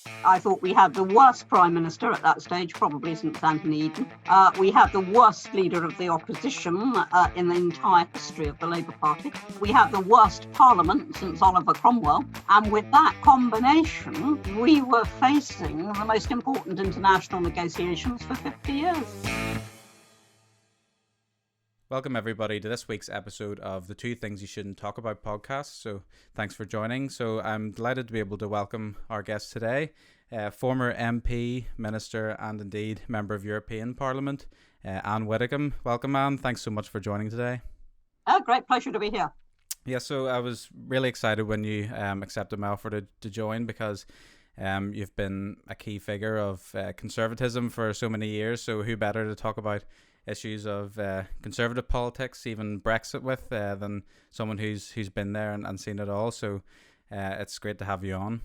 I thought we had the worst Prime Minister at that stage, probably since Anthony Eden. We had the worst leader of the opposition in the entire history of the Labour Party. We had the worst Parliament since Oliver Cromwell. And with that combination, we were facing the most important international negotiations for 50 years. Welcome everybody to this week's episode of the Two Things You Shouldn't Talk About podcast. So thanks for joining. So I'm delighted to be able to welcome our guest today, former MP, Minister and indeed Member of European Parliament, Anne Widdecombe. Welcome, Anne. Thanks so much for joining today. Great pleasure to be here. Yeah, so I was really excited when you accepted my offer to join because you've been a key figure of conservatism for so many years. So who better to talk about issues of conservative politics, even Brexit with, than someone who's been there and seen it all. So it's great to have you on.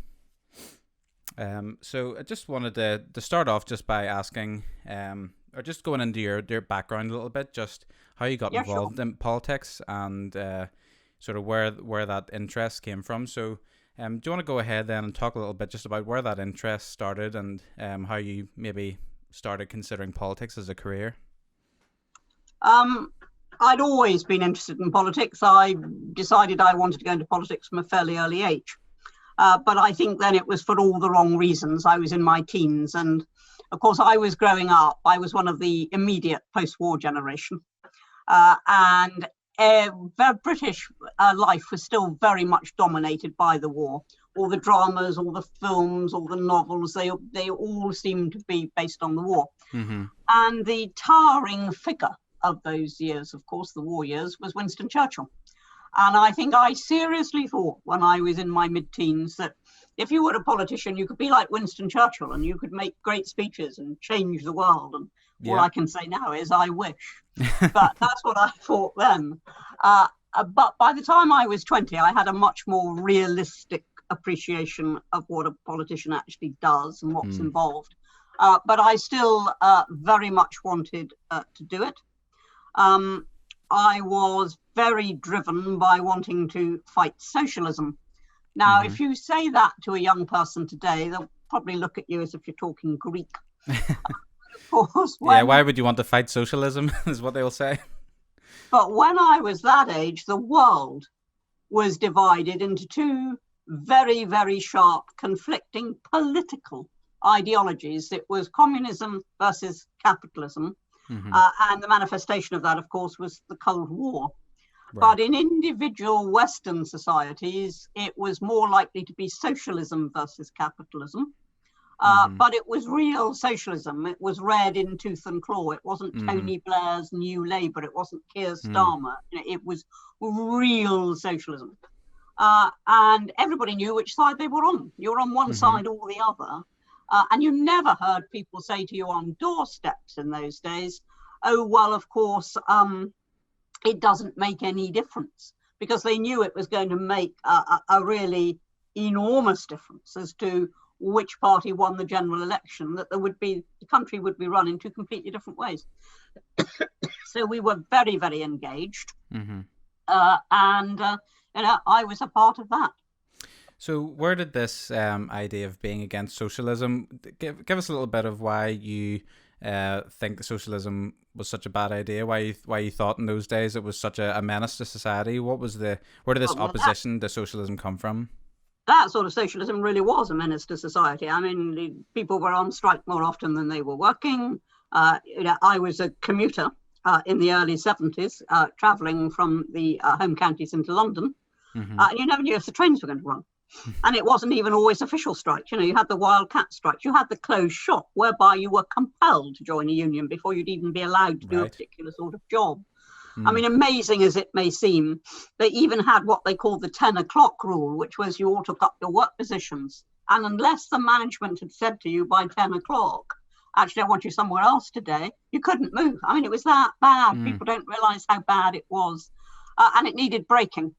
So I just wanted to start off just by asking, or just going into your background a little bit, just how you got involved in politics and sort of where that interest came from. So do you want to go ahead then and talk a little bit just about where that interest started and how you maybe started considering politics as a career? I'd always been interested in politics. I decided I wanted to go into politics from a fairly early age. But I think then it was for all the wrong reasons. I was in my teens. And of course, I was growing up. I was one of the immediate post-war generation. And British life was still very much dominated by the war. All the dramas, all the films, all the novels, they all seemed to be based on the war. Mm-hmm. And the towering figure of those years, of course, the war years, was Winston Churchill. And I think I seriously thought when I was in my mid-teens that if you were a politician, you could be like Winston Churchill and you could make great speeches and change the world. And all I can say now is I wish. But that's what I thought then. But by the time I was 20, I had a much more realistic appreciation of what a politician actually does and what's involved. But I still very much wanted to do it. I was very driven by wanting to fight socialism. Now, if you say that to a young person today, they'll probably look at you as if you're talking Greek. Of course, why would you want to fight socialism is what they'll say. But when I was that age, the world was divided into two very, very sharp, conflicting political ideologies. It was communism versus capitalism. Mm-hmm. And the manifestation of that, of course, was the Cold War. Right. But in individual Western societies, it was more likely to be socialism versus capitalism. But it was real socialism. It was red in tooth and claw. It wasn't Tony Blair's New Labour. It wasn't Keir Starmer. It was real socialism. And everybody knew which side they were on. You were on one side or the other. And you never heard people say to you on doorsteps in those days, oh, well, of course, it doesn't make any difference, because they knew it was going to make a really enormous difference as to which party won the general election, that the country would be run in two completely different ways. So we were very, very engaged. And I was a part of that. So where did this idea of being against socialism, give us a little bit of why you think socialism was such a bad idea, why you thought in those days it was such a menace to society? Where did this opposition to socialism come from? That sort of socialism really was a menace to society. I mean, people were on strike more often than they were working. I was a commuter in the early 70s, travelling from the home counties into London. And you never knew if the trains were going to run. And it wasn't even always official strikes. You had the wildcat strikes. You had the closed shop, whereby you were compelled to join a union before you'd even be allowed to do a particular sort of job. I mean, amazing as it may seem, they even had what they called the 10 o'clock rule, which was you all took up your work positions. And unless the management had said to you by 10 o'clock, actually, I want you somewhere else today, you couldn't move. I mean, it was that bad. People don't realise how bad it was. And it needed breaking.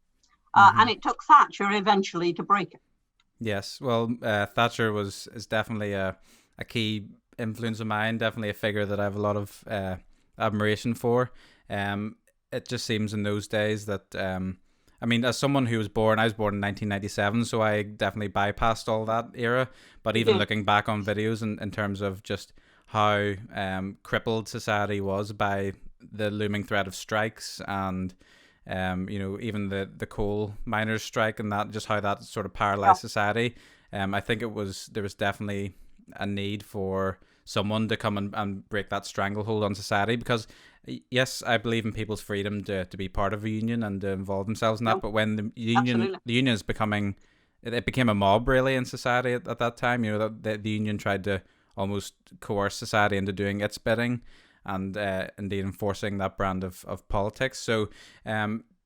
And it took Thatcher eventually to break it. Yes, well, Thatcher is definitely a key influence of mine, definitely a figure that I have a lot of admiration for. It just seems in those days that I mean, as someone who I was born in 1997, so I definitely bypassed all that era. But even looking back on videos in terms of just how crippled society was by the looming threat of strikes and even the coal miners' strike, and that just how that sort of paralyzed society. I think there was definitely a need for someone to come and break that stranglehold on society, because yes, I believe in people's freedom to be part of a union and to involve themselves in that. But when the union is it became a mob really in society at that time. The union tried to almost coerce society into doing its bidding, and indeed enforcing that brand of politics. So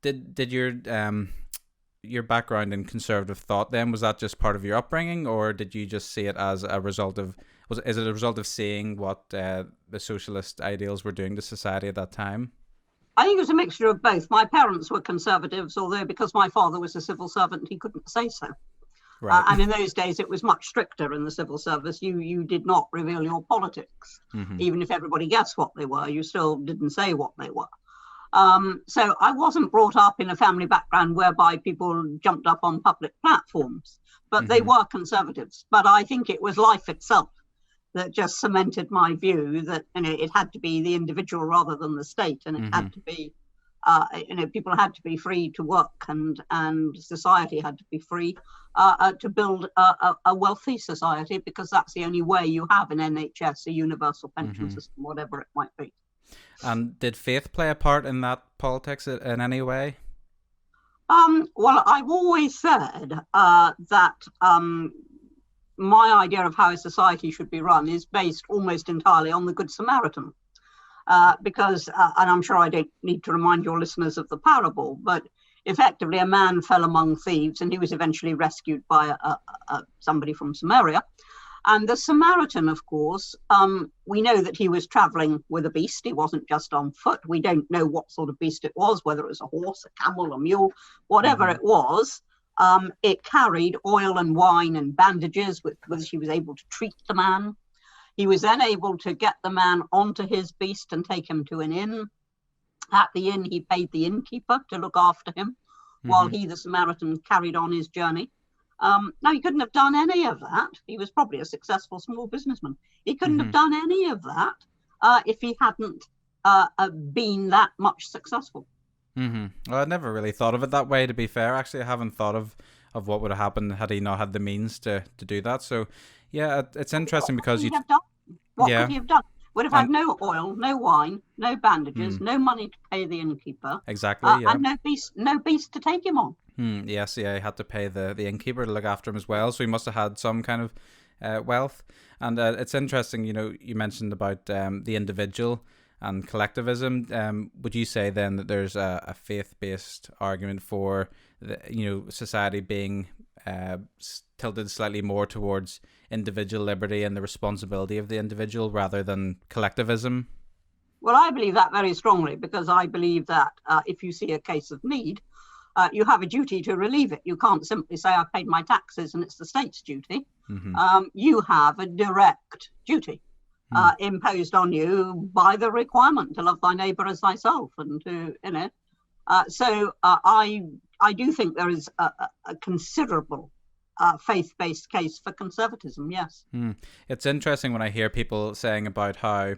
did your background in conservative thought then, was that just part of your upbringing, or did you just see it as a result of seeing what the socialist ideals were doing to society at that time? I think it was a mixture of both. My parents were conservatives, although because my father was a civil servant, he couldn't say so. Right. And in those days, it was much stricter in the civil service. You did not reveal your politics. Even if everybody guessed what they were, you still didn't say what they were. So I wasn't brought up in a family background whereby people jumped up on public platforms, but they were conservatives. But I think it was life itself that just cemented my view that it had to be the individual rather than the state, and it had to be people had to be free to work, and society had to be free to build a wealthy society, because that's the only way you have an NHS, a universal pension system, whatever it might be. And did faith play a part in that politics in any way? Well, I've always said that my idea of how a society should be run is based almost entirely on the Good Samaritan. Because, and I'm sure I don't need to remind your listeners of the parable, but effectively a man fell among thieves and he was eventually rescued by somebody from Samaria. And the Samaritan, of course, we know that he was traveling with a beast. He wasn't just on foot. We don't know what sort of beast it was, whether it was a horse, a camel, a mule, whatever it was. It carried oil and wine and bandages with which he was able to treat the man. He was then able to get the man onto his beast and take him to an inn. At the inn, he paid the innkeeper to look after him while he, the Samaritan, carried on his journey. Now, he couldn't have done any of that. He was probably a successful small businessman. He couldn't have done any of that if he hadn't been that much successful. Well, I never really thought of it that way, to be fair. Actually, I haven't thought of what would have happened had he not had the means to do that. So, yeah, it's interesting because What could he have done? Would have had no oil, no wine, no bandages, no money to pay the innkeeper. Exactly, and no beast to take him on. Yes, he had to pay the innkeeper to look after him as well. So he must have had some kind of wealth. And it's interesting, you mentioned about the individual and collectivism. Would you say then that there's a faith-based argument for society being tilted slightly more towards individual liberty and the responsibility of the individual rather than collectivism? Well, I believe that very strongly, because I believe that if you see a case of need, you have a duty to relieve it. You can't simply say, I've paid my taxes and it's the state's duty. You have a direct duty imposed on you by the requirement to love thy neighbour as thyself, and to, so I do think there is a considerable faith-based case for conservatism, yes. It's interesting when I hear people saying about how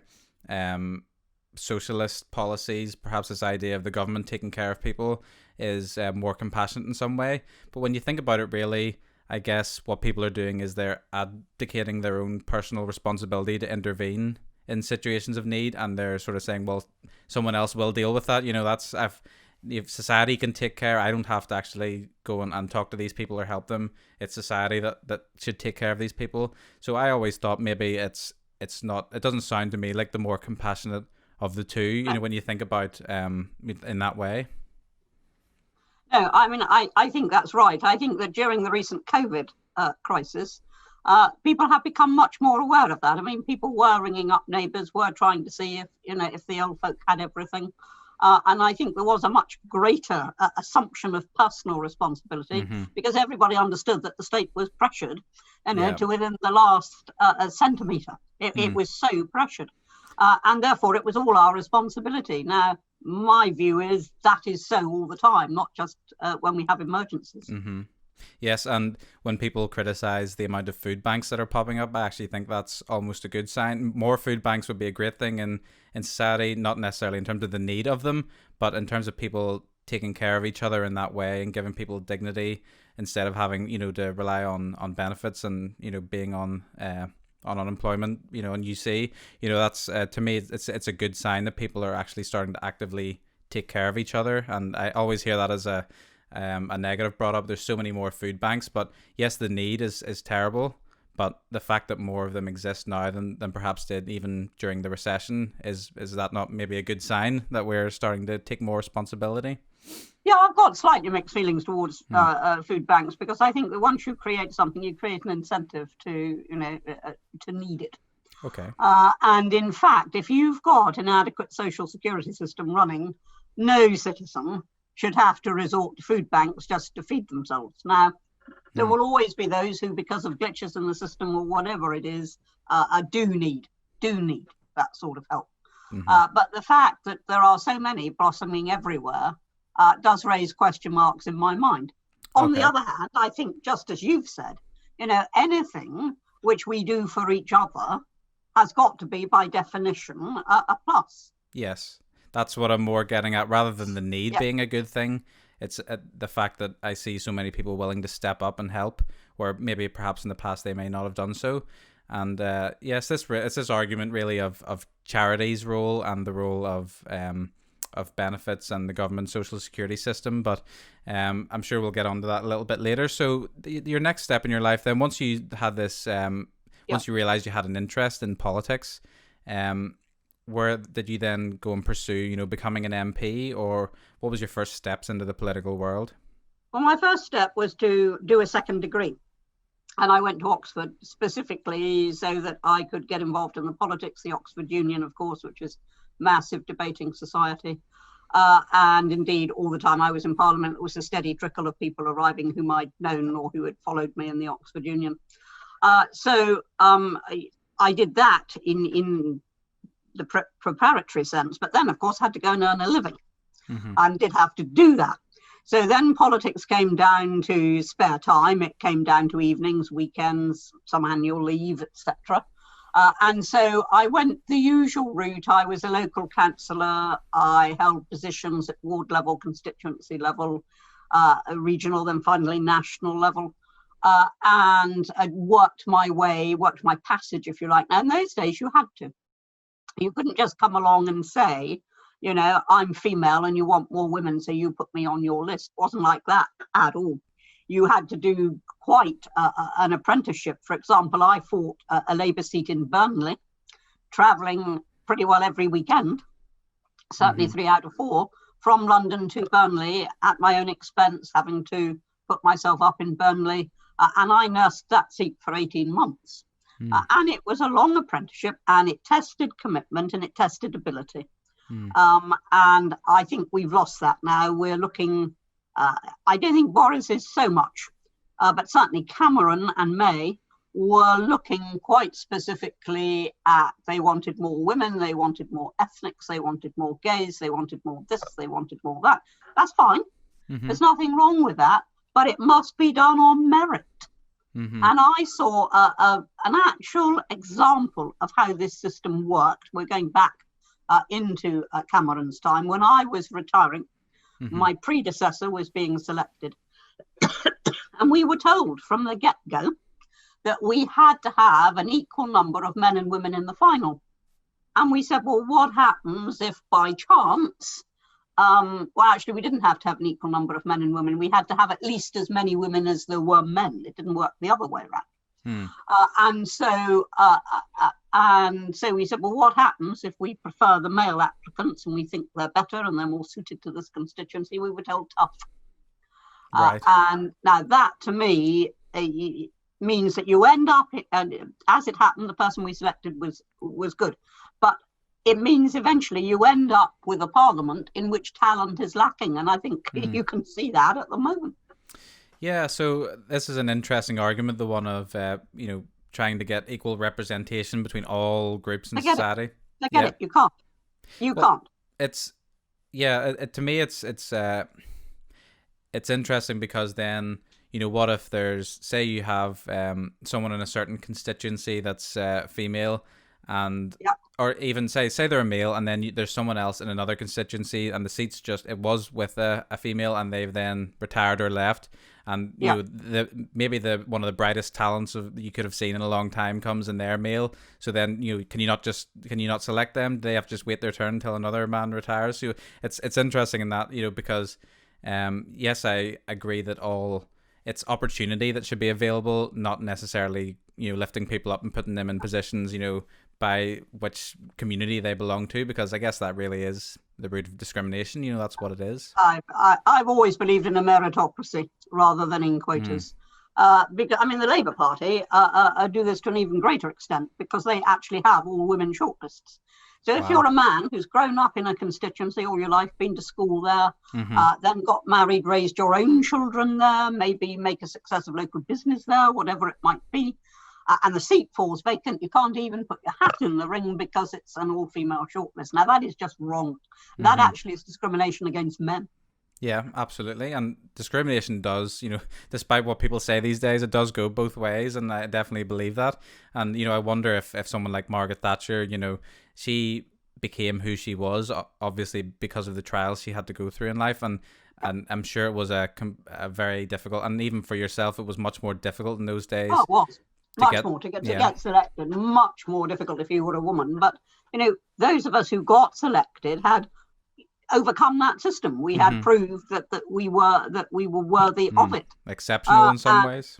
socialist policies, perhaps this idea of the government taking care of people, is more compassionate in some way. But when you think about it, really, I guess what people are doing is they're abdicating their own personal responsibility to intervene in situations of need, and they're sort of saying, well, someone else will deal with that. That's if society can take care, I don't have to actually go and talk to these people or help them. It's society that should take care of these people. So I always thought maybe it doesn't sound to me like the more compassionate of the two, when you think about in that way. No, I mean, I think that's right. I think that during the recent COVID crisis, people have become much more aware of that. I mean, people were ringing up neighbours, were trying to see if the old folk had everything. And I think there was a much greater assumption of personal responsibility, because everybody understood that the state was pressured to within the last centimetre. It was so pressured. And therefore, it was all our responsibility. Now, my view is that is so all the time, not just when we have emergencies. Mm-hmm. Yes, and when people criticize the amount of food banks that are popping up, I actually think that's almost a good sign. More food banks would be a great thing in society, not necessarily in terms of the need of them, but in terms of people taking care of each other in that way and giving people dignity instead of having, to rely on benefits and, being on unemployment, and you see, that's to me, it's a good sign that people are actually starting to actively take care of each other. And I always hear that as a negative brought up. There's so many more food banks, but yes, the need is terrible, but the fact that more of them exist now than perhaps did even during the recession, is that not maybe a good sign that we're starting to take more responsibility? Yeah, I've got slightly mixed feelings towards food banks, because I think that once you create something, you create an incentive to to need it. Okay. And in fact, if you've got an adequate social security system running, no citizen should have to resort to food banks just to feed themselves. Now, there will always be those who, because of glitches in the system or whatever it is, do need that sort of help. Mm-hmm. But the fact that there are so many blossoming everywhere does raise question marks in my mind. On the other hand, I think, just as you've said, anything which we do for each other has got to be, by definition, a plus. Yes. That's what I'm more getting at, rather than the need being a good thing. It's the fact that I see so many people willing to step up and help, where maybe perhaps in the past they may not have done so. And yes, it's this argument really of charities' role and the role of benefits and the government social security system. But I'm sure we'll get onto that a little bit later. So your next step in your life then, once you had this, once you realized you had an interest in politics, where did you then go and pursue, becoming an MP, or what was your first steps into the political world? Well, my first step was to do a second degree. And I went to Oxford specifically so that I could get involved in the politics, the Oxford Union, of course, which is massive debating society. And indeed, all the time I was in Parliament, it was a steady trickle of people arriving whom I'd known or who had followed me in the Oxford Union. So I did that in the preparatory sense, but then of course had to go and earn a living, and did have to do that. So then politics came down to spare time. It came down to evenings, weekends, some annual leave, etc. And so I went the usual route. I was a local councillor. I held positions at ward level, constituency level, regional, then finally national level. And I worked my passage, if you like. Now, in those days, you had to. You couldn't just come along and say, I'm female and you want more women, so you put me on your list. It wasn't like that at all. You had to do quite an apprenticeship. For example, I fought a Labour seat in Burnley, travelling pretty well every weekend, certainly 3 out of 4, from London to Burnley at my own expense, having to put myself up in Burnley. And I nursed that seat for 18 months. And it was a long apprenticeship, and it tested commitment and it tested ability. And I think we've lost that now. We're looking, I don't think Boris is so much, but certainly Cameron and May were looking quite specifically at, they wanted more women, they wanted more ethnics, they wanted more gays, they wanted more this, they wanted more that. That's fine. There's nothing wrong with that, but it must be done on merit. And I saw an actual example of how this system worked. We're going back into Cameron's time. When I was retiring, my predecessor was being selected. And we were told from the get-go that we had to have an equal number of men and women in the final. And we said, well, what happens if by chance, well, actually, we didn't have to have an equal number of men and women. We had to have at least as many women as there were men. It didn't work the other way around. And so we said, well, what happens if we prefer the male applicants and we think they're better and they're more suited to this constituency? We were told tough. Right. And now that, to me, means that you end up, and as it happened, the person we selected was good. But it means eventually you end up with a parliament in which talent is lacking. And I think you can see that at the moment. Yeah, so this is an interesting argument, the one of, trying to get equal representation between all groups in society. I get it. You can't. You can't. It's, Yeah, to me, it's interesting because then, what if there's, say you have someone in a certain constituency that's female, and Yeah. or even say they're a male, and then there's someone else in another constituency, and the seats it was with a female, and they've then retired or left, and Yeah. maybe the one of the brightest talents you could have seen in a long time comes in their male. So then can you not select them? Do they have to just wait their turn until another man retires? So it's interesting in that, because yes, I agree that it's opportunity that should be available, not necessarily lifting people up and putting them in positions by which community they belong to, because I guess that really is the root of discrimination. That's what it is. I've always believed in a meritocracy rather than in quotas. Because the Labour Party do this to an even greater extent, because they actually have all women shortlists. So if you're a man who's grown up in a constituency all your life, been to school there, then got married, raised your own children there, maybe make a success of local business there, whatever it might be, and the seat falls vacant, you can't even put your hat in the ring because it's an all-female shortlist. Now, that is just wrong. That actually is discrimination against men. Yeah, absolutely. And discrimination does, despite what people say these days, it does go both ways. And I definitely believe that. And, I wonder if someone like Margaret Thatcher, she became who she was, obviously because of the trials she had to go through in life. And I'm sure it was a very difficult, and even for yourself, it was much more difficult in those days. Oh, it was. To get selected, much more difficult if you were a woman. But, those of us who got selected had overcome that system. We had proved that we were worthy of it. Exceptional in some ways.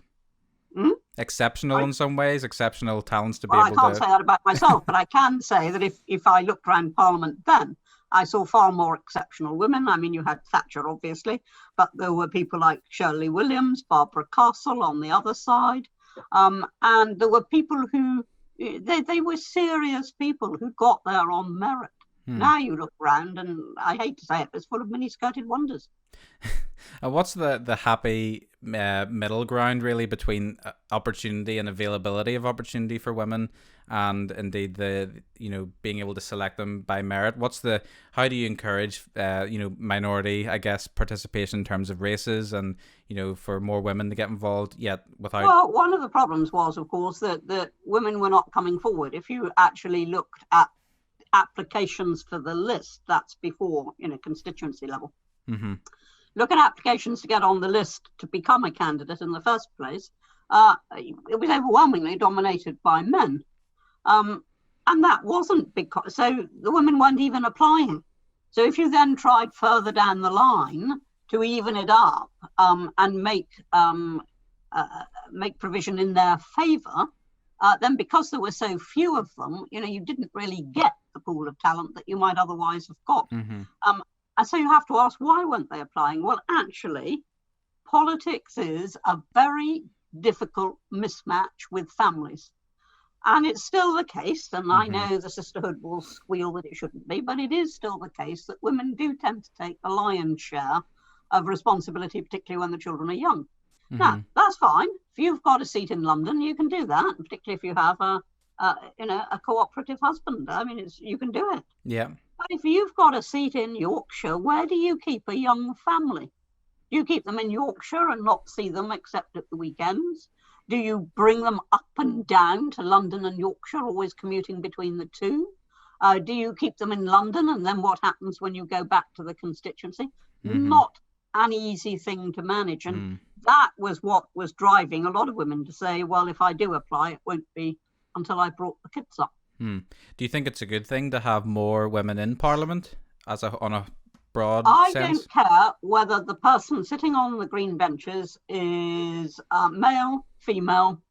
Exceptional in some ways. Exceptional talents to be able to. I can't say that about myself, but I can say that if I looked around Parliament then, I saw far more exceptional women. You had Thatcher, obviously, but there were people like Shirley Williams, Barbara Castle on the other side. And there were people who, they were serious people who got there on merit. Now you look around, and I hate to say it, it's full of mini-skirted wonders. What's the happy middle ground, really, between opportunity and availability of opportunity for women, and indeed the being able to select them by merit? How do you encourage minority, I guess, participation in terms of races, and for more women to get involved, yet without? Well, one of the problems was, of course, that women were not coming forward. If you actually looked at applications for the list, that's before constituency level. Look at applications to get on the list to become a candidate in the first place. It was overwhelmingly dominated by men, and that wasn't because the women weren't even applying. So if you then tried further down the line to even it up and make provision in their favour, then because there were so few of them, you didn't really get the pool of talent that you might otherwise have got. And so you have to ask, why weren't they applying? Well, actually, politics is a very difficult mismatch with families. And it's still the case, and I know the sisterhood will squeal that it shouldn't be, but it is still the case that women do tend to take the lion's share of responsibility, particularly when the children are young. Now, that's fine. If you've got a seat in London, you can do that, particularly if you have a cooperative husband. You can do it. Yeah. But if you've got a seat in Yorkshire, where do you keep a young family? Do you keep them in Yorkshire and not see them except at the weekends? Do you bring them up and down to London and Yorkshire, always commuting between the two? Do you keep them in London, and then what happens when you go back to the constituency? Not an easy thing to manage. And that was what was driving a lot of women to say, well, if I do apply, it won't be until I brought the kids up. Do you think it's a good thing to have more women in Parliament on a broad sense? I don't care whether the person sitting on the green benches is male, female,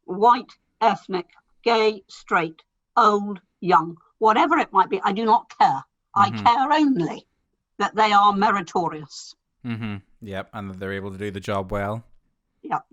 white, ethnic, gay, straight, old, young, whatever it might be. I do not care. I care only that they are meritorious. Yep, and that they're able to do the job well. Yep.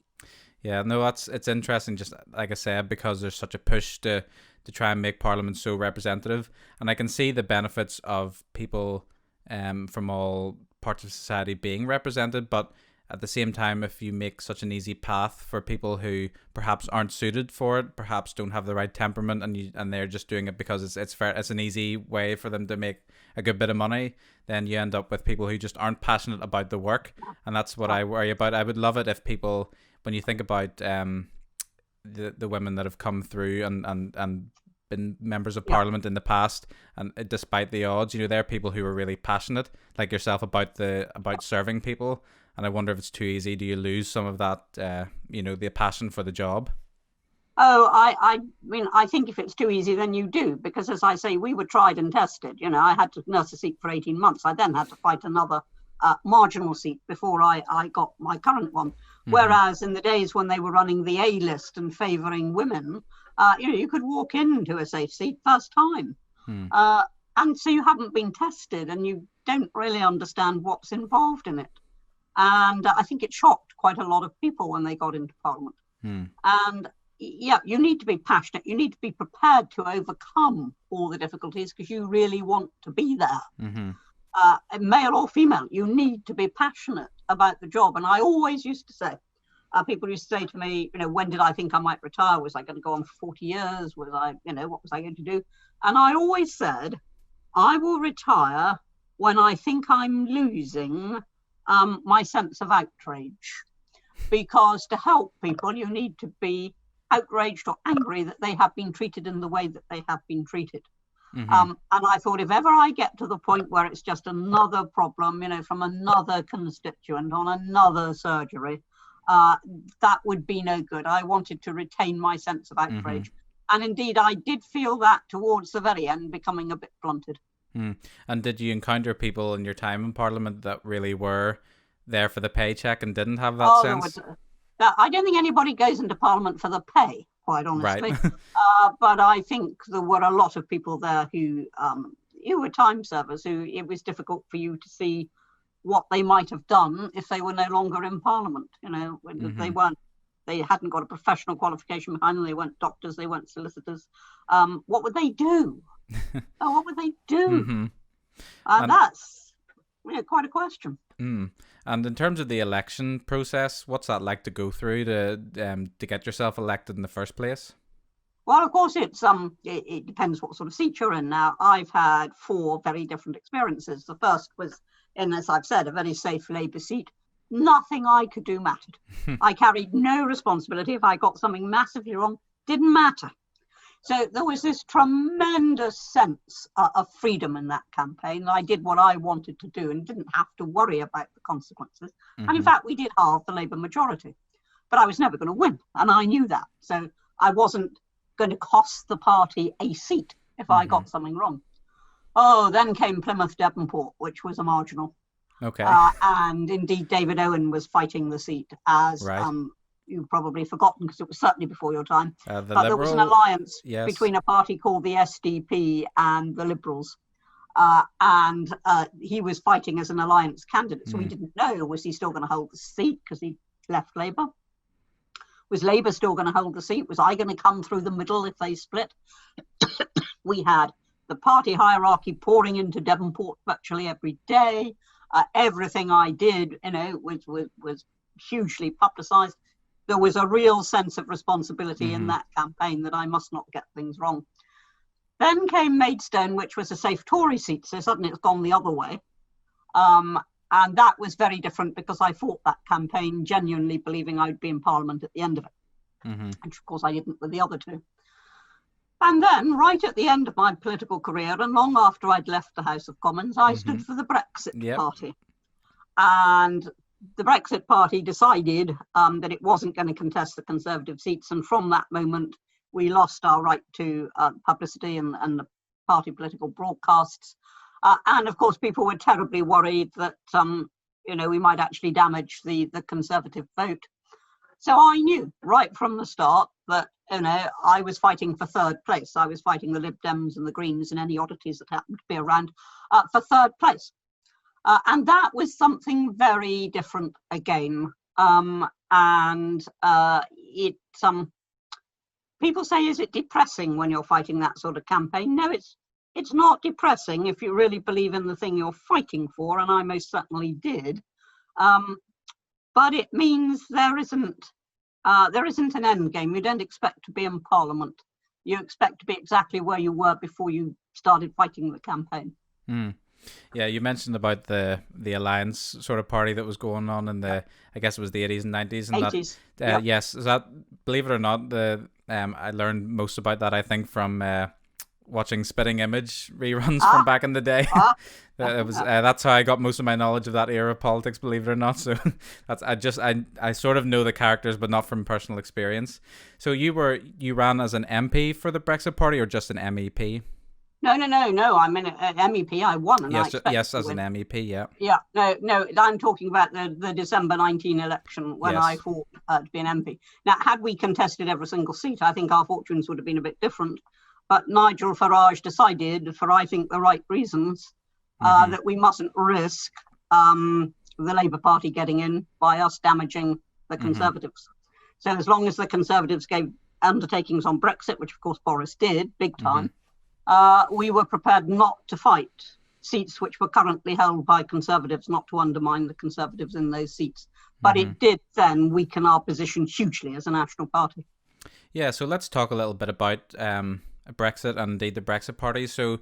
Yeah, no, it's interesting, just like I said, because there's such a push to try and make Parliament so representative. And I can see the benefits of people from all parts of society being represented, but at the same time, if you make such an easy path for people who perhaps aren't suited for it, perhaps don't have the right temperament, and they're just doing it because it's an easy way for them to make a good bit of money, then you end up with people who just aren't passionate about the work, and that's what I worry about. I would love it if people, when you think about the women that have come through and been members of parliament in the past, and despite the odds, they're people who are really passionate, like yourself, about serving people. And I wonder if it's too easy. Do you lose some of that, the passion for the job? Oh, I mean, I think if it's too easy, then you do, because as I say, we were tried and tested. I had to nurse a seat for 18 months. I then had to fight another marginal seat before I got my current one. Whereas in the days when they were running the A list and favouring women, you could walk into a safe seat first time. And so you haven't been tested and you don't really understand what's involved in it. And I think it shocked quite a lot of people when they got into Parliament. And yeah, you need to be passionate. You need to be prepared to overcome all the difficulties because you really want to be there. Male or female, you need to be passionate about the job. And I always used to say, people used to say to me, when did I think I might retire? Was I going to go on for 40 years? Was I, what was I going to do? And I always said, I will retire when I think I'm losing my sense of outrage. Because to help people, you need to be outraged or angry that they have been treated in the way that they have been treated. And I thought, if ever I get to the point where it's just another problem, from another constituent on another surgery, that would be no good. I wanted to retain my sense of outrage. And indeed, I did feel that towards the very end, becoming a bit blunted. And did you encounter people in your time in Parliament that really were there for the paycheck and didn't have that sense? I don't think anybody goes into Parliament for the pay, quite honestly. Right. But I think there were a lot of people there who were time servers, who it was difficult for you to see what they might have done if they were no longer in Parliament. They hadn't got a professional qualification behind them. They weren't doctors. They weren't solicitors. What would they do? What would they do? That's quite a question. And in terms of the election process, what's that like to go through to get yourself elected in the first place? Well, of course, it depends what sort of seat you're in. Now, I've had 4 very different experiences. The first was in, as I've said, a very safe Labour seat. Nothing I could do mattered. I carried no responsibility. If I got something massively wrong, didn't matter. So there was this tremendous sense of freedom in that campaign. I did what I wanted to do and didn't have to worry about the consequences. And in fact, we did halve the Labour majority. But I was never going to win, and I knew that. So I wasn't going to cost the party a seat if I got something wrong. Then came Plymouth Devonport, which was a marginal. Okay. And indeed, David Owen was fighting the seat, as you've probably forgotten because it was certainly before your time. But there was an alliance between a party called the SDP and the Liberals. And he was fighting as an alliance candidate. So we didn't know, was he still going to hold the seat because he left Labour? Was Labour still going to hold the seat? Was I going to come through the middle if they split? We had the party hierarchy pouring into Devonport virtually every day. Everything I did, was hugely publicised. There was a real sense of responsibility in that campaign that I must not get things wrong. Then came Maidstone, which was a safe Tory seat, so suddenly it's gone the other way. And that was very different because I fought that campaign genuinely believing I'd be in Parliament at the end of it. And of course I didn't with the other 2. And then, right at the end of my political career, and long after I'd left the House of Commons, I stood for the Brexit Party. And the Brexit Party decided that it wasn't going to contest the Conservative seats. And from that moment, we lost our right to publicity and the party political broadcasts. And of course, people were terribly worried that, we might actually damage the Conservative vote. So I knew right from the start that, I was fighting for 3rd place. I was fighting the Lib Dems and the Greens and any oddities that happened to be around for 3rd place. And that was something very different again. People say, is it depressing when you're fighting that sort of campaign? No, it's not depressing if you really believe in the thing you're fighting for, and I most certainly did. but it means there isn't an end game. You don't expect to be in Parliament. You expect to be exactly where you were before you started fighting the campaign. Yeah, you mentioned about the alliance sort of party that was going on in the, I guess it was the 80s and 90s. And 80s. Yes, is that, believe it or not, I learned most about that, I think, from watching Spitting Image reruns from back in the day. That's how I got most of my knowledge of that era of politics, believe it or not. So I sort of know the characters, but not from personal experience. So you ran as an MP for the Brexit Party, or just an MEP? No. I'm an MEP. I won, and yes, as an MEP, yeah. Yeah, no. I'm talking about the December 19 election when I fought to be an MP. Now, had we contested every single seat, I think our fortunes would have been a bit different. But Nigel Farage decided, for I think the right reasons, that we mustn't risk the Labour Party getting in by us damaging the Conservatives. So as long as the Conservatives gave undertakings on Brexit, which of course Boris did, big time, we were prepared not to fight seats which were currently held by Conservatives, not to undermine the Conservatives in those seats. But it did then weaken our position hugely as a national party. Yeah, so let's talk a little bit about Brexit and indeed the Brexit Party. So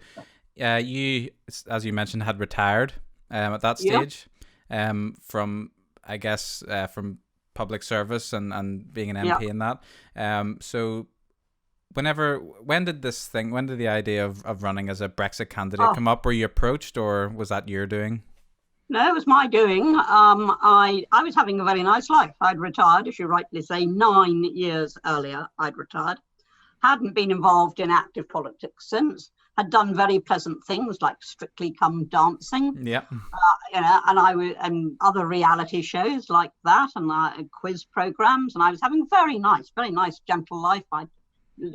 you, as you mentioned, had retired at that stage from, I guess, from public service and being an MP in that. So when did the idea of running as a Brexit candidate come up? Were you approached, or was that your doing? No, it was my doing. I was having a very nice life. I'd retired, as you rightly say, 9 years earlier. I'd retired. Hadn't been involved in active politics since. Had done very pleasant things like Strictly Come Dancing. Yeah. And other reality shows like that, and quiz programs. And I was having a very nice, gentle life.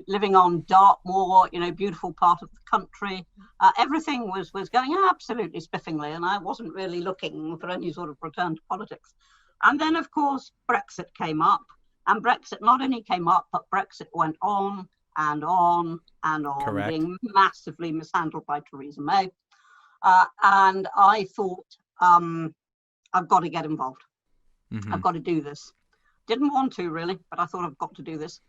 Living on Dartmoor, beautiful part of the country. Everything was going absolutely spiffingly, and I wasn't really looking for any sort of return to politics. And then, of course, Brexit came up, and Brexit not only came up, but Brexit went on and on and on, correct, being massively mishandled by Theresa May. And I thought, I've got to get involved. I've got to do this. Didn't want to really, but I thought I've got to do this.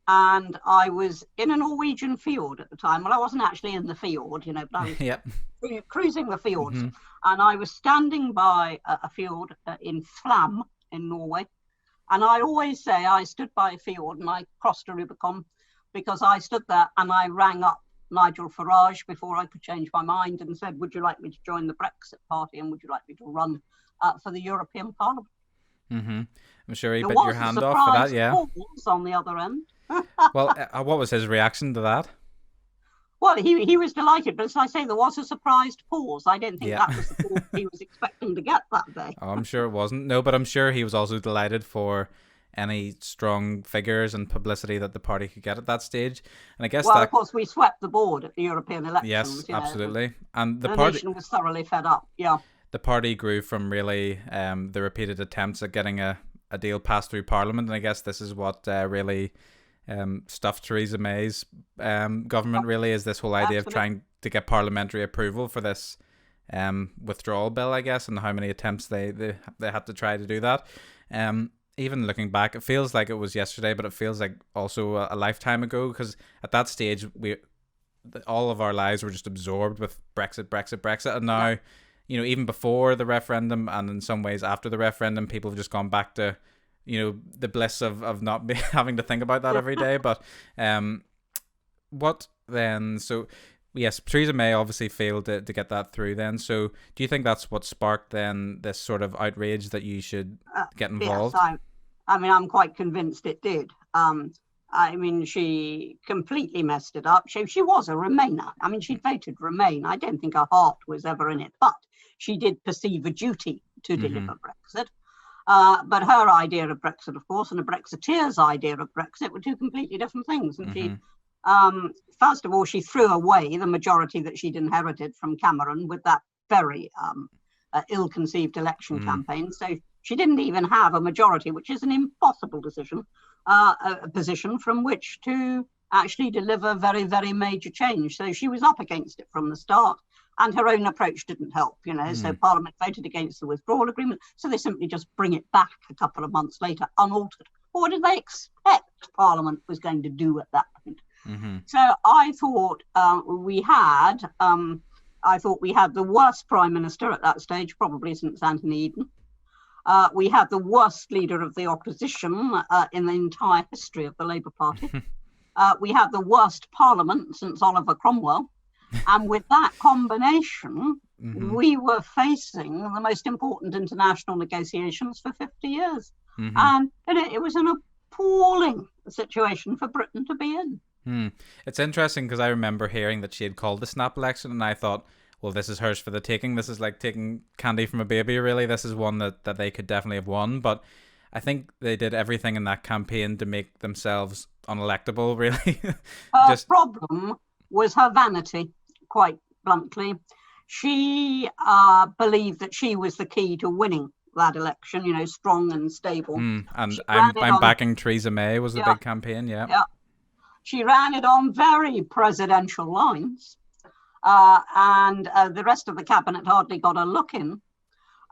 And I was in a Norwegian fjord at the time. Well, I wasn't actually in the fjord, but I was cruising the fjords. And I was standing by a fjord in Flam in Norway. And I always say I stood by a fjord and I crossed a Rubicon, because I stood there and I rang up Nigel Farage before I could change my mind and said, would you like me to join the Brexit Party, and would you like me to run for the European Parliament? I'm sure he bit your hand off for that, yeah. Pause on the other end. Well, what was his reaction to that? Well, he was delighted, but as I say, there was a surprised pause. I didn't think that was the pause he was expecting to get that day. Oh, I'm sure it wasn't. No, but I'm sure he was also delighted for any strong figures and publicity that the party could get at that stage. And I guess of course, we swept the board at the European elections. Yes, absolutely. And the nation was thoroughly fed up. Yeah. The party grew from really the repeated attempts at getting a deal passed through Parliament, and I guess this is what really stuffed Theresa May's government, really, is this whole idea of trying to get parliamentary approval for this withdrawal bill, I guess, and how many attempts they had to try to do that. Even looking back, it feels like it was yesterday, but it feels like also a lifetime ago, because at that stage all of our lives were just absorbed with Brexit, and now even before the referendum, and in some ways after the referendum, people have just gone back to the bliss of not having to think about that every day. But what then? So yes, Theresa May obviously failed to get that through then. So do you think that's what sparked then this sort of outrage that you should get involved? Yes, I'm quite convinced it did. She completely messed it up. She was a Remainer. She'd voted Remain. I don't think her heart was ever in it, but she did perceive a duty to deliver Brexit. But her idea of Brexit, of course, and a Brexiteer's idea of Brexit were two completely different things. And she, first of all, she threw away the majority that she'd inherited from Cameron with that very ill-conceived election campaign. So she didn't even have a majority, which is an impossible decision, a position from which to actually deliver very, very major change. So she was up against it from the start. And her own approach didn't help, so Parliament voted against the withdrawal agreement. So they simply just bring it back a couple of months later, unaltered. Well, what did they expect Parliament was going to do at that point? Mm-hmm. So I thought we had the worst Prime Minister at that stage, probably since Anthony Eden. We had the worst leader of the opposition in the entire history of the Labour Party. We had the worst Parliament since Oliver Cromwell. And with that combination, we were facing the most important international negotiations for 50 years. And it was an appalling situation for Britain to be in. It's interesting because I remember hearing that she had called the snap election, and I thought, well, this is hers for the taking. This is like taking candy from a baby, really. This is one that they could definitely have won. But I think they did everything in that campaign to make themselves unelectable, really. Her problem was her vanity, quite bluntly. She believed that she was the key to winning that election, strong and stable. And I'm backing Theresa May was the big campaign, yeah. She ran it on very presidential lines. And the rest of the cabinet hardly got a look in.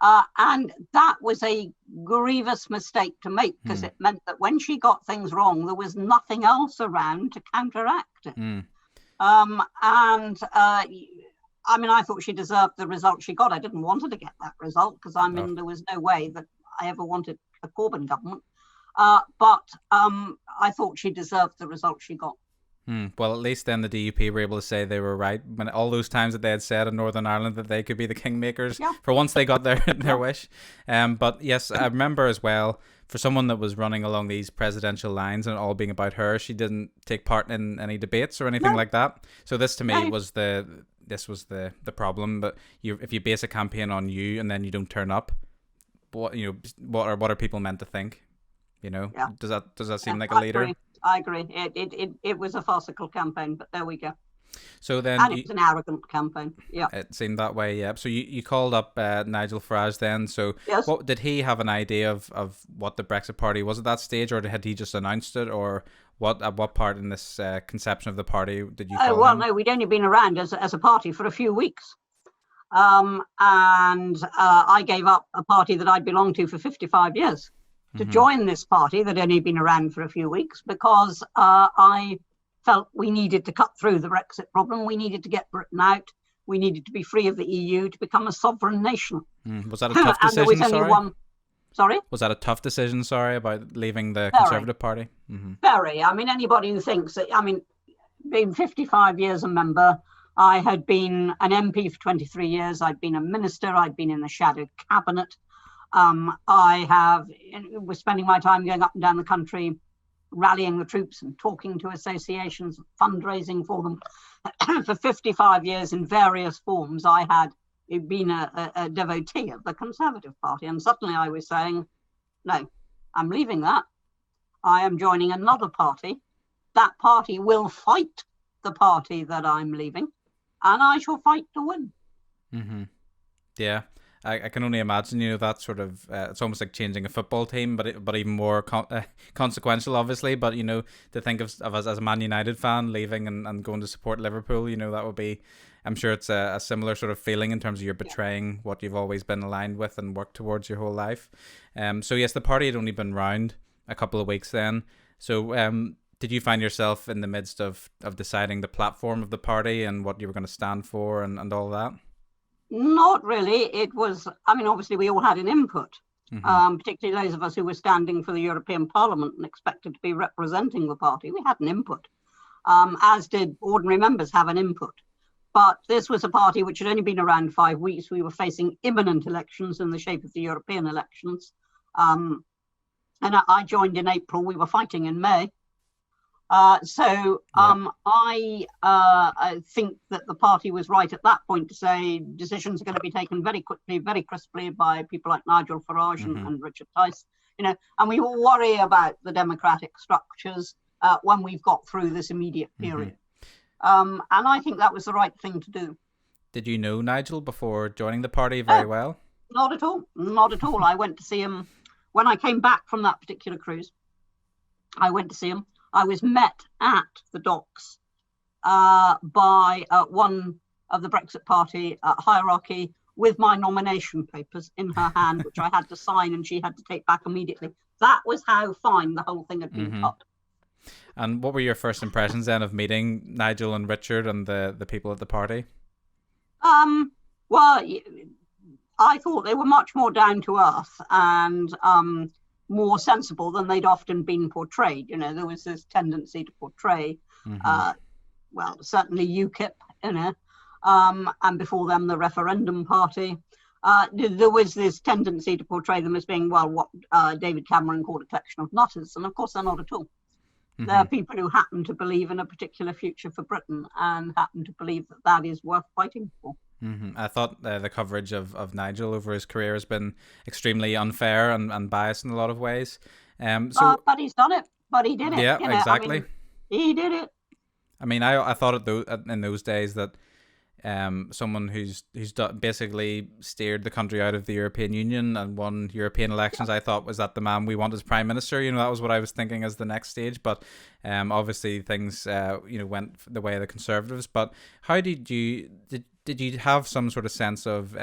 And that was a grievous mistake to make, because it meant that when she got things wrong, there was nothing else around to counteract it. I thought she deserved the result she got. I didn't want her to get that result because there was no way that I ever wanted a Corbyn government. But I thought she deserved the result she got. Well, at least then the DUP were able to say they were right when all those times that they had said in Northern Ireland that they could be the kingmakers. For once they got their wish. But yes, I remember as well, for someone that was running along these presidential lines and all being about her, she didn't take part in any debates or anything like that. So this to me was the problem. But if you base a campaign on you and then you don't turn up, what are people meant to think? Does that seem like a leader? I agree. It was a farcical campaign, but there we go. So then, and it was an arrogant campaign. Yeah, it seemed that way. Yeah. So you called up Nigel Farage then. So yes. What did he have an idea of what the Brexit Party was at that stage, or had he just announced it, or at what part in this conception of the party did you call him? No, we'd only been around as a party for a few weeks, and I gave up a party that I'd belonged to for 55 years. To join this party that had only been around for a few weeks, because I felt we needed to cut through the Brexit problem. We needed to get Britain out. We needed to be free of the EU to become a sovereign nation. Was that a tough decision? And there was only Sorry? Was that a tough decision, about leaving the Conservative Party? Very. Anybody who thinks that, being 55 years a member, I had been an MP for 23 years. I'd been a minister. I'd been in the shadow cabinet. I was spending my time going up and down the country, rallying the troops and talking to associations, fundraising for them. For 55 years in various forms, I had been a devotee of the Conservative Party. And suddenly I was saying, no, I'm leaving that. I am joining another party. That party will fight the party that I'm leaving, and I shall fight to win. Yeah. I can only imagine, that sort of, it's almost like changing a football team, but even more consequential, obviously. But, to think of us as a Man United fan leaving and going to support Liverpool, that would be, I'm sure it's a similar sort of feeling in terms of you're betraying what you've always been aligned with and worked towards your whole life. So yes, the party had only been round a couple of weeks then. So did you find yourself in the midst of deciding the platform of the party and what you were going to stand for and all that? Not really. It was, obviously we all had an input, particularly those of us who were standing for the European Parliament and expected to be representing the party. We had an input, as did ordinary members have an input. But this was a party which had only been around 5 weeks. We were facing imminent elections in the shape of the European elections. And I joined in April. We were fighting in May. I think that the party was right at that point to say decisions are going to be taken very quickly, very crisply by people like Nigel Farage and Richard Tice, and we will worry about the democratic structures when we've got through this immediate period. And I think that was the right thing to do. Did you know Nigel before joining the party very well? Not at all. Not at all. I went to see him when I came back from that particular cruise. I went to see him. I was met at the docks by one of the Brexit Party hierarchy with my nomination papers in her hand, which I had to sign and she had to take back immediately. That was how fine the whole thing had been cut. And what were your first impressions then of meeting Nigel and Richard and the people at the party? Well, I thought they were much more down to earth and more sensible than they'd often been portrayed. You know, there was this tendency to portray, well, certainly UKIP, you know, and before them the referendum party. There was this tendency to portray them as being, well, what David Cameron called a collection of nutters, and of course they're not at all. They're people who happen to believe in a particular future for Britain and happen to believe that that is worth fighting for. I thought the coverage of Nigel over his career has been extremely unfair and biased in a lot of ways. But he's done it. But he did it. Yeah, exactly. I mean, he did it. I mean, I thought in those days that someone who's basically steered the country out of the European Union and won European elections, I thought was that the man we want as Prime Minister. You know, that was what I was thinking as the next stage. But obviously things went the way of the Conservatives. But how did you have some sort of sense of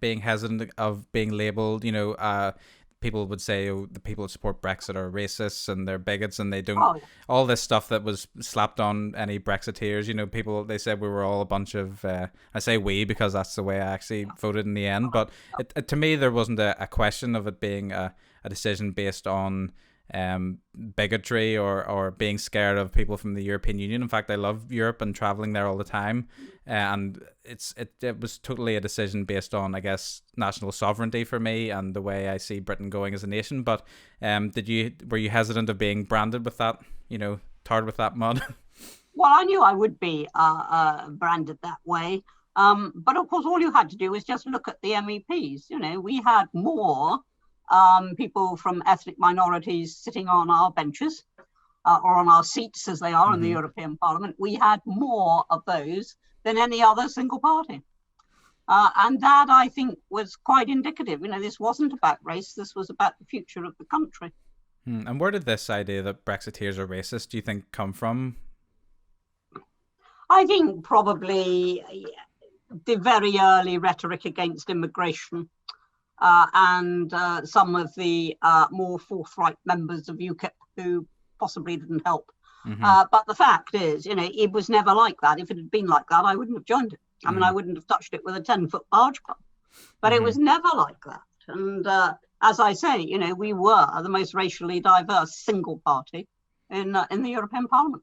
being hesitant of being labelled, people would say, oh, the people that support Brexit are racists and they're bigots and they don't, all this stuff that was slapped on any Brexiteers, people, they said we were all a bunch of, I say we because that's the way I actually voted in the end, but to me there wasn't a question of it being a decision based on bigotry or being scared of people from the European Union. In fact, I love Europe and traveling there all the time, and it was totally a decision based on, I guess, national sovereignty for me and the way I see Britain going as a nation. But were you hesitant of being branded with that, tarred with that mud? Well, I knew I would be branded that way, but of course all you had to do was just look at the MEPs. We had more people from ethnic minorities sitting on our benches or on our seats as they are in the European Parliament. We had more of those than any other single party. And that, I think, was quite indicative. This wasn't about race. This was about the future of the country. And where did this idea that Brexiteers are racist, do you think, come from? I think probably the very early rhetoric against immigration. And some of the more forthright members of UKIP who possibly didn't help. But the fact is, it was never like that. If it had been like that, I wouldn't have joined it. I mean, I wouldn't have touched it with a 10-foot barge pole. But it was never like that. And as I say, we were the most racially diverse single party in the European Parliament.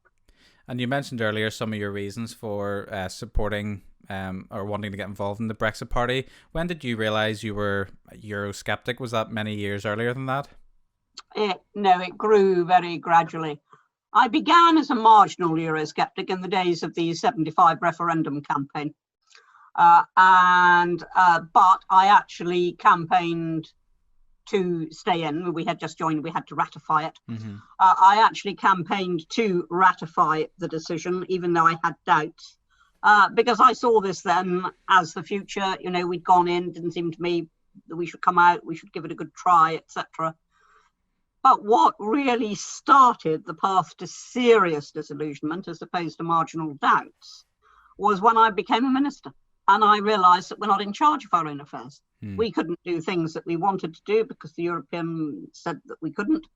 And you mentioned earlier some of your reasons for supporting or wanting to get involved in the Brexit Party. When did you realise you were a Eurosceptic? Was that many years earlier than that? No, it grew very gradually. I began as a marginal Eurosceptic in the days of the 75 referendum campaign. But I actually campaigned to stay in. We had just joined, we had to ratify it. I actually campaigned to ratify the decision, even though I had doubts. Because I saw this then as the future. We'd gone in, didn't seem to me that we should come out, we should give it a good try, etc. But what really started the path to serious disillusionment, as opposed to marginal doubts, was when I became a minister. And I realised that we're not in charge of our own affairs. We couldn't do things that we wanted to do because the European said that we couldn't.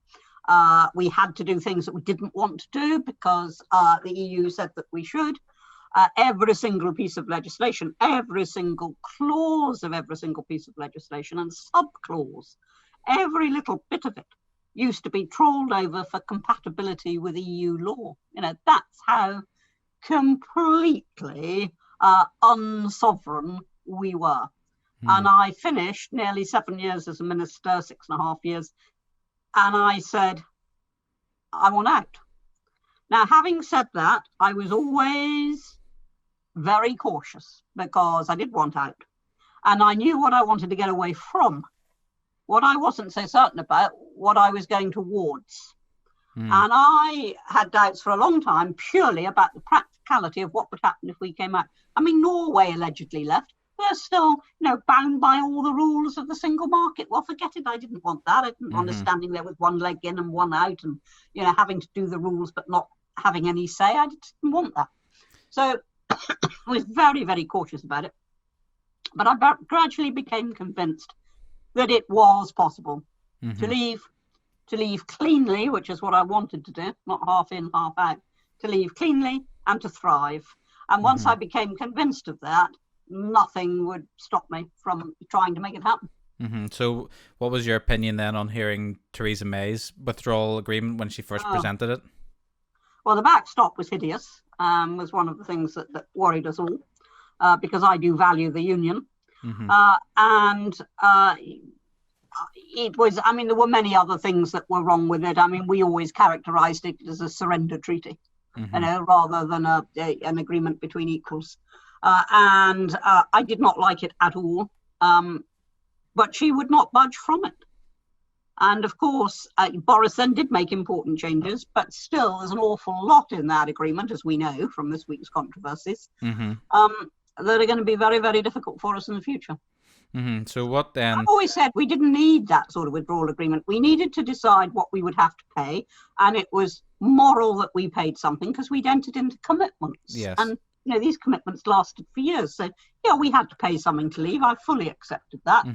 We had to do things that we didn't want to do because the EU said that we should. Every single piece of legislation, every single clause of every single piece of legislation and sub-clause, every little bit of it used to be trawled over for compatibility with EU law. That's how completely unsovereign we were. And I finished nearly 7 years as a minister, 6.5 years, and I said, I want out. Now, having said that, I was always very cautious because I did want out. And I knew what I wanted to get away from. What I wasn't so certain about, what I was going towards. And I had doubts for a long time purely about the practicality of what would happen if we came out. I mean, Norway allegedly left. They're still, bound by all the rules of the single market. Well, forget it. I didn't want that. I didn't want us standing there with one leg in and one out and, having to do the rules but not having any say. I didn't want that. So was very, very cautious about it. But I gradually became convinced that it was possible to leave cleanly, which is what I wanted to do, not half in, half out, to leave cleanly and to thrive. And once I became convinced of that, nothing would stop me from trying to make it happen. So what was your opinion then on hearing Theresa May's withdrawal agreement when she first presented it? Well, the backstop was hideous, was one of the things that worried us all, because I do value the union. It was, I mean, there were many other things that were wrong with it. I mean, we always characterized it as a surrender treaty, rather than an agreement between equals. And I did not like it at all. But she would not budge from it. And of course, Boris then did make important changes, but still there's an awful lot in that agreement, as we know from this week's controversies, that are going to be very, very difficult for us in the future. So what then? I've always said we didn't need that sort of withdrawal agreement. We needed to decide what we would have to pay, and it was moral that we paid something because we'd entered into commitments. Yes. And these commitments lasted for years. So, we had to pay something to leave. I fully accepted that.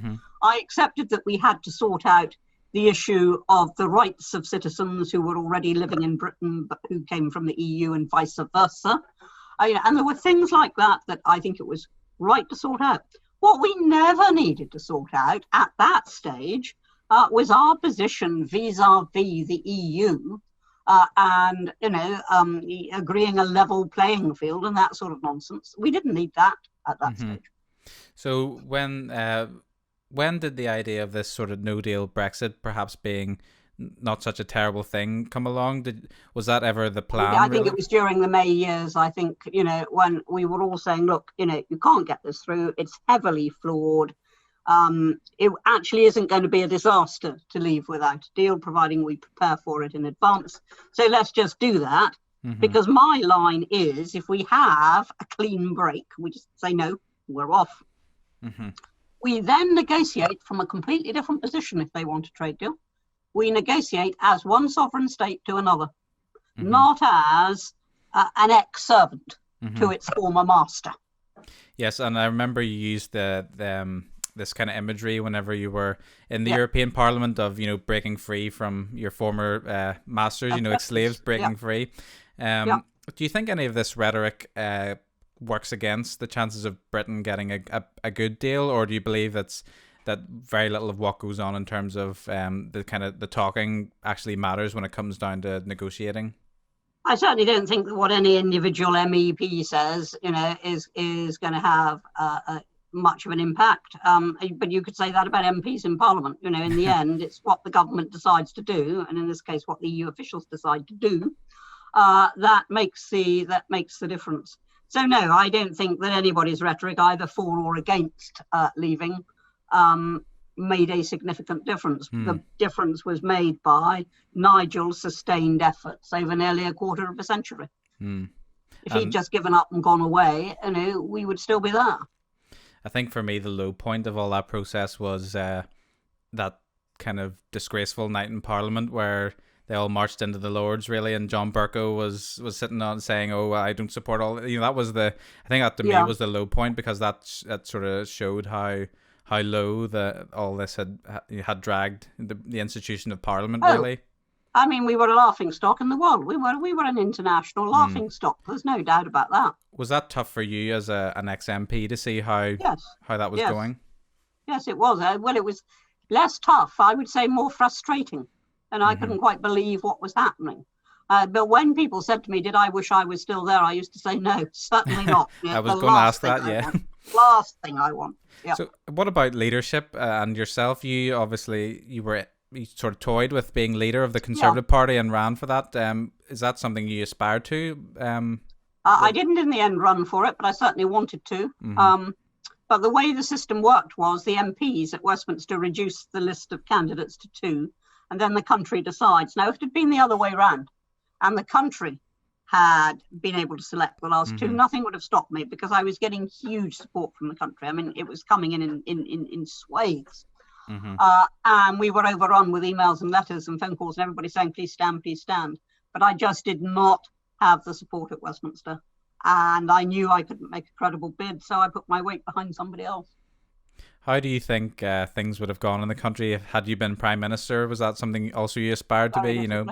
I accepted that we had to sort out the issue of the rights of citizens who were already living in Britain, but who came from the EU and vice versa. And there were things like that I think it was right to sort out. What we never needed to sort out at that stage was our position vis-a-vis the EU. And agreeing a level playing field and that sort of nonsense. We didn't need that at that stage. So when did the idea of this sort of no deal Brexit perhaps being not such a terrible thing come along? Was that ever the plan? I think it was during the May years. I think when we were all saying, look, you can't get this through. It's heavily flawed. It actually isn't going to be a disaster to leave without a deal, providing we prepare for it in advance. So let's just do that, because my line is, if we have a clean break, we just say, no, we're off. We then negotiate from a completely different position if they want a trade deal. We negotiate as one sovereign state to another, not as an ex-servant to its former master. Yes, and I remember you used this kind of imagery whenever you were in the European Parliament of, breaking free from your former masters, ex-slaves breaking free. Do you think any of this rhetoric works against the chances of Britain getting a good deal, or do you believe that very little of what goes on in terms of the talking actually matters when it comes down to negotiating? I certainly don't think that what any individual MEP says, is going to have much of an impact. But you could say that about MPs in Parliament. In the end, it's what the government decides to do, and in this case, what the EU officials decide to do, that makes the difference. So no, I don't think that anybody's rhetoric, either for or against leaving, made a significant difference. The difference was made by Nigel's sustained efforts over nearly a quarter of a century. If he'd just given up and gone away, we would still be there. I think for me, the low point of all that process was that kind of disgraceful night in Parliament where they all marched into the Lords, really, and John Bercow was sitting on saying, "Oh, I don't support all." That was I think that to me was the low point, because that sort of showed how low all this had dragged the institution of Parliament, really. I mean, we were a laughing stock in the world. We were an international laughing stock. There's no doubt about that. Was that tough for you as an ex-MP to see how that was going? Yes, it was. Well, it was less tough. I would say more frustrating. And I couldn't quite believe what was happening. But when people said to me, did I wish I was still there? I used to say, no, certainly not. I was going to ask that, yeah. Last thing I want. Yeah. So what about leadership and yourself? You obviously, you sort of toyed with being leader of the Conservative Party and ran for that. Is that something you aspired to? I didn't in the end run for it, but I certainly wanted to. But the way the system worked was the MPs at Westminster reduced the list of candidates to 2. And then the country decides. Now, if it had been the other way around and the country had been able to select the last 2, nothing would have stopped me, because I was getting huge support from the country. I mean, it was coming in swathes. And we were overrun with emails and letters and phone calls and everybody saying, please stand, please stand. But I just did not have the support at Westminster And I knew I couldn't make a credible bid, so I put my weight behind somebody else. How do you think things would have gone in the country had you been Prime Minister? Was that something also you aspired to be, you know?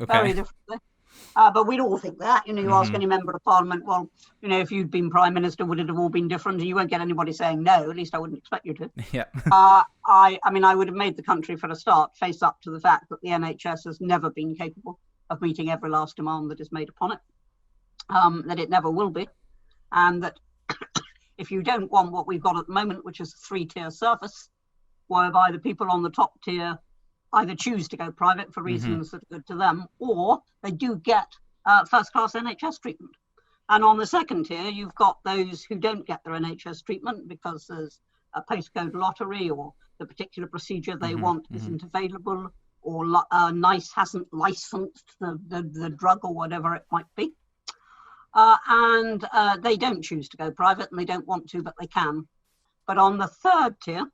Okay. Very differently. But we'd all think that, you ask any member of parliament, well, if you'd been Prime Minister, would it have all been different? You won't get anybody saying no, at least I wouldn't expect you to. Yeah. I would have made the country, for a start, face up to the fact that the NHS has never been capable of meeting every last demand that is made upon it, that it never will be, and that if you don't want what we've got at the moment, which is a 3-tier service, whereby the people on the top tier either choose to go private for reasons that are good to them, or they do get first-class NHS treatment. And on the second tier, you've got those who don't get their NHS treatment because there's a postcode lottery, or the particular procedure they want isn't available, or NICE hasn't licensed the drug or whatever it might be. And they don't choose to go private, and they don't want to, but they can. But on the third tier,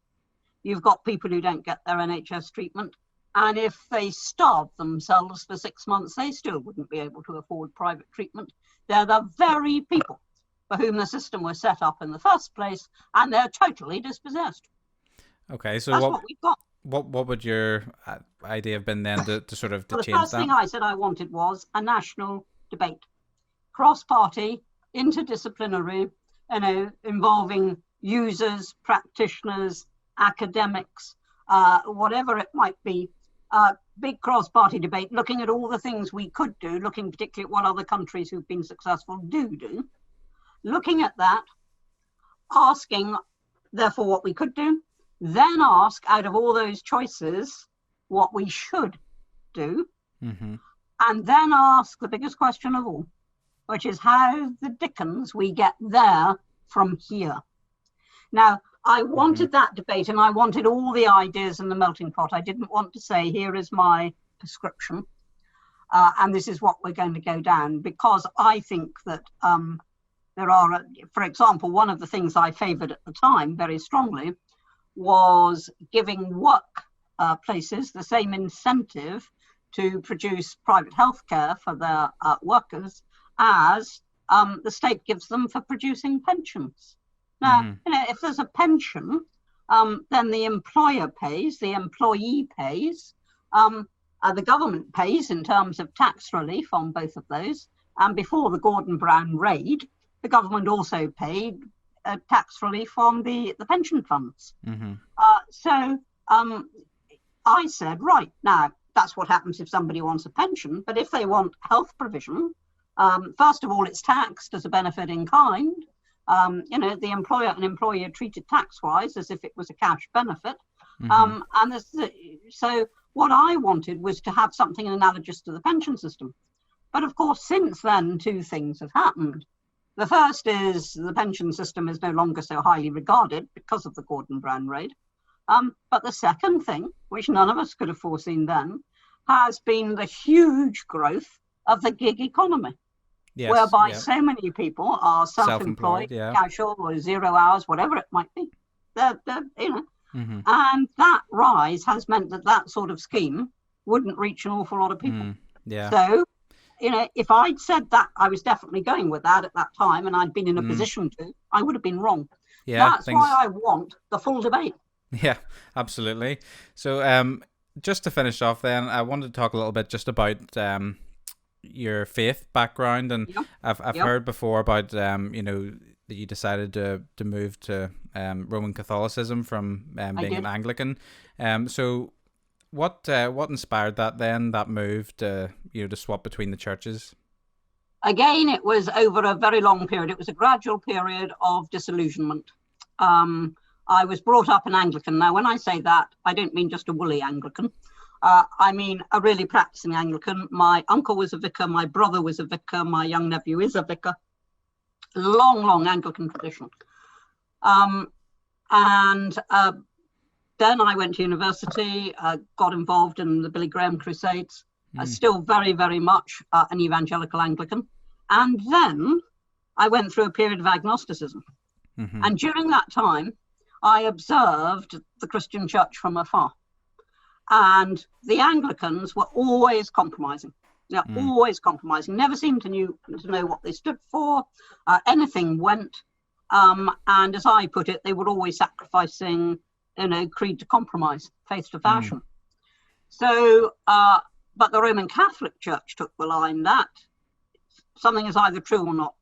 you've got people who don't get their NHS treatment. And if they starve themselves for 6 months, they still wouldn't be able to afford private treatment. They're the very people for whom the system was set up in the first place, and they're totally dispossessed. Okay, so that's what we've got. What would your idea have been then to sort of to change that? The first thing I said I wanted was a national debate, cross-party, interdisciplinary, involving users, practitioners, academics, whatever it might be. Big cross-party debate, looking at all the things we could do, looking particularly at what other countries who've been successful do. Looking at that, asking, therefore, what we could do, then ask, out of all those choices, what we should do, and then ask the biggest question of all, which is how the dickens we get there from here. Now, I wanted that debate, and I wanted all the ideas in the melting pot. I didn't want to say, here is my prescription, and this is what we're going to go down, because I think that there are, for example, one of the things I favoured at the time very strongly was giving work places the same incentive to produce private healthcare for their workers as the state gives them for producing pensions. Now, if there's a pension, then the employer pays, the employee pays, the government pays in terms of tax relief on both of those. And before the Gordon Brown raid, the government also paid tax relief on the pension funds. So I said, right, now, that's what happens if somebody wants a pension. But if they want health provision, first of all, it's taxed as a benefit in kind. The employer and employer treated tax-wise as if it was a cash benefit. So what I wanted was to have something analogous to the pension system. But of course, since then, two things have happened. The first is the pension system is no longer so highly regarded because of the Gordon Brown raid. But the second thing, which none of us could have foreseen then, has been the huge growth of the gig economy. Yes, whereby so many people are self-employed, casual, or 0 hours, whatever it might be. And that rise has meant that sort of scheme wouldn't reach an awful lot of people. So, if I'd said that I was definitely going with that at that time, and I'd been in a position to, I would have been wrong. That's why I want the full debate. Yeah, absolutely. So, just to finish off, then I wanted to talk a little bit just about your faith background, and I've heard before about that you decided to move to Roman Catholicism from being an Anglican. So what inspired that move to swap between the churches? Again, it was over a very long period. It was a gradual period of disillusionment. I was brought up an Anglican. Now, when I say that, I don't mean just a woolly Anglican. I mean a really practicing Anglican. My uncle was a vicar, my brother was a vicar, my young nephew is a vicar. Long Anglican tradition. Then I went to university, got involved in the Billy Graham Crusades, still very, very much an evangelical Anglican. And then I went through a period of agnosticism. And during that time, I observed the Christian church from afar. And the Anglicans were always compromising. They're always compromising, never seemed to know what they stood for. Anything went. And as I put it, they were always sacrificing, creed to compromise, faith to fashion. So, but the Roman Catholic Church took the line that something is either true or not.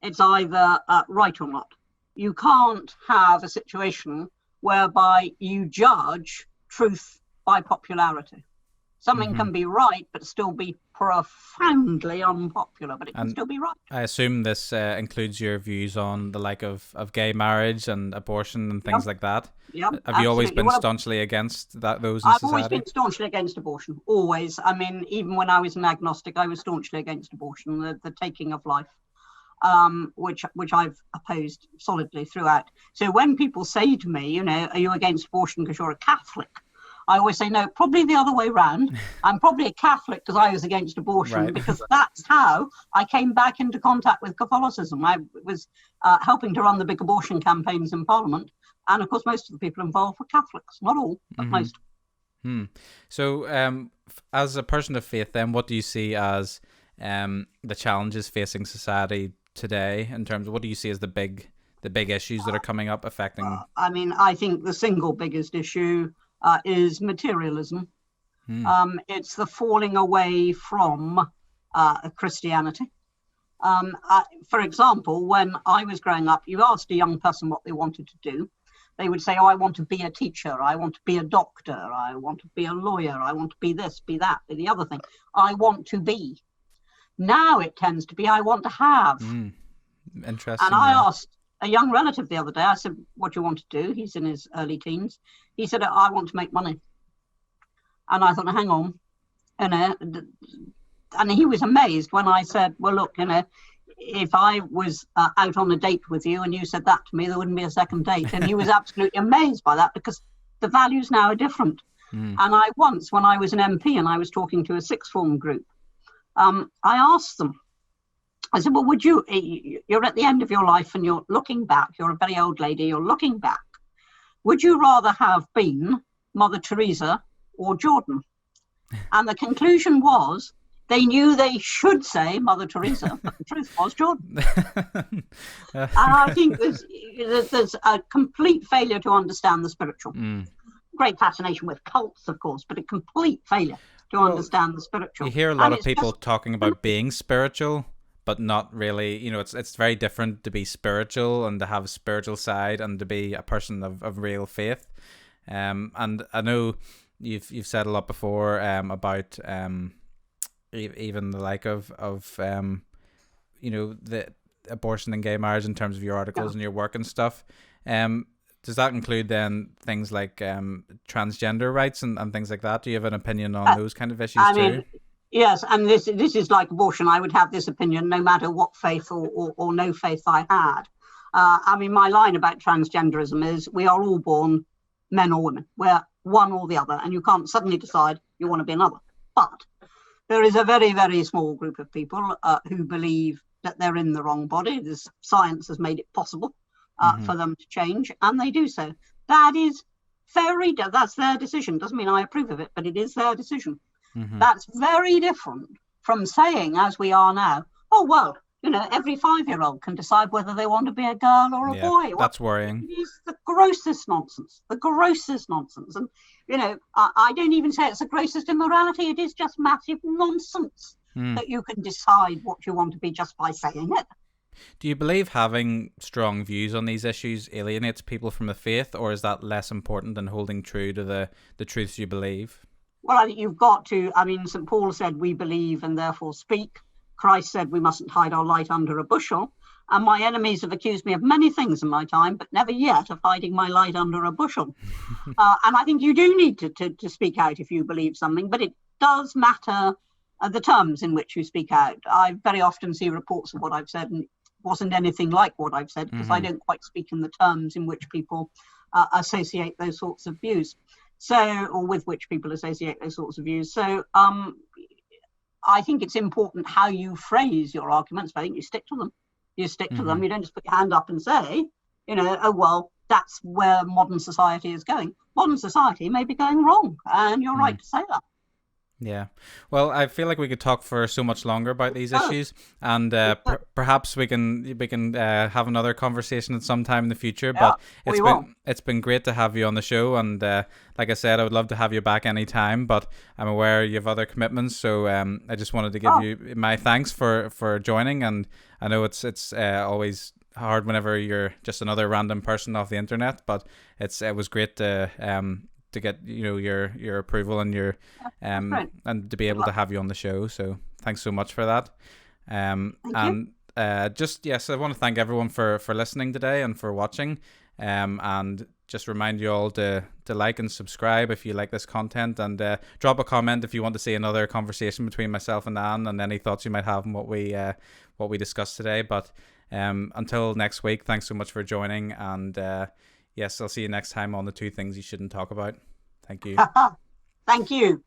It's either right or not. You can't have a situation whereby you judge truth by popularity. Something can be right, but still be profoundly unpopular, but it can still be right. I assume this includes your views on the like of gay marriage and abortion and things like that. Yeah, Have you always been staunchly against those in I've society? always been staunchly against abortion, always. I mean, even when I was an agnostic, I was staunchly against abortion, the taking of life, which I've opposed solidly throughout. So when people say to me, are you against abortion because you're a Catholic? I always say, no, probably the other way around. I'm probably a Catholic because I was against abortion, because that's how I came back into contact with Catholicism. I was helping to run the big abortion campaigns in Parliament. And of course, most of the people involved were Catholics, not all, but most. So as a person of faith, then, what do you see as the challenges facing society today in terms of what do you see as the big issues that are coming up affecting? I think the single biggest issue is materialism. It's the falling away from Christianity. For example, when I was growing up, you asked a young person what they wanted to do. They would say, I want to be a teacher, I want to be a doctor, I want to be a lawyer, I want to be this, be that, be the other thing. I want to be. Now it tends to be, I want to have. Interesting. And I asked a young relative the other day, I said, what do you want to do? He's in his early teens. He said, I want to make money. And I thought, hang on. And he was amazed when I said, well, look, if I was out on a date with you and you said that to me, there wouldn't be a second date. And he was absolutely amazed by that because the values now are different. And I once, when I was an MP and I was talking to a sixth form group, I asked them, I said, well, you're at the end of your life and you're looking back, you're a very old lady, you're looking back. Would you rather have been Mother Teresa or Jordan? And the conclusion was, they knew they should say Mother Teresa, but the truth was Jordan. And I think there's a complete failure to understand the spiritual. Great fascination with cults, of course, but a complete failure to understand the spiritual. You hear a lot of people talking about being spiritual, but not really. It's very different to be spiritual and to have a spiritual side and to be a person of real faith. And I know you've said a lot before about even the like of the abortion and gay marriage in terms of your articles and your work and stuff. Does that include then things like transgender rights and things like that? Do you have an opinion on those kind of issues too? Yes, and this is like abortion. I would have this opinion no matter what faith or no faith I had. My line about transgenderism is we are all born men or women. We're one or the other, and you can't suddenly decide you want to be another. But there is a very, very small group of people who believe that they're in the wrong body. Science has made it possible for them to change, and they do so. That's their decision. Doesn't mean I approve of it, but it is their decision. That's very different from saying, as we are now, oh, well, every 5-year-old can decide whether they want to be a girl or a boy. That's worrying. It is the grossest nonsense. And, I don't even say it's the grossest immorality. It is just massive nonsense that you can decide what you want to be just by saying it. Do you believe having strong views on these issues alienates people from the faith, or is that less important than holding true to the truths you believe? Well, I think you've got to. St. Paul said we believe and therefore speak. Christ said we mustn't hide our light under a bushel. And my enemies have accused me of many things in my time, but never yet of hiding my light under a bushel. And I think you do need to speak out if you believe something, but it does matter the terms in which you speak out. I very often see reports of what I've said and it wasn't anything like what I've said because I don't quite speak in the terms in which people associate those sorts of views. Or with which people associate those sorts of views. So I think it's important how you phrase your arguments, but I think you stick to them. You stick to them. You don't just put your hand up and say, oh, well, that's where modern society is going. Modern society may be going wrong, and you're right to say that. Yeah. Well, I feel like we could talk for so much longer about these issues, and perhaps we can have another conversation at some time in the future. Yeah, But it's been great to have you on the show, and like I said, I would love to have you back anytime. But I'm aware you have other commitments, so I just wanted to give you my thanks for joining. And I know it's always hard whenever you're just another random person off the internet, but it was great to get your approval and your and to be able to have you on the show. So thanks so much for that. Just yes, I want to thank everyone for listening today and for watching. And just remind you all to like and subscribe if you like this content, and drop a comment if you want to see another conversation between myself and Anne, and any thoughts you might have on what we discussed today. But until next week, thanks so much for joining, and yes, I'll see you next time on the 2 things you shouldn't talk about. Thank you. Thank you.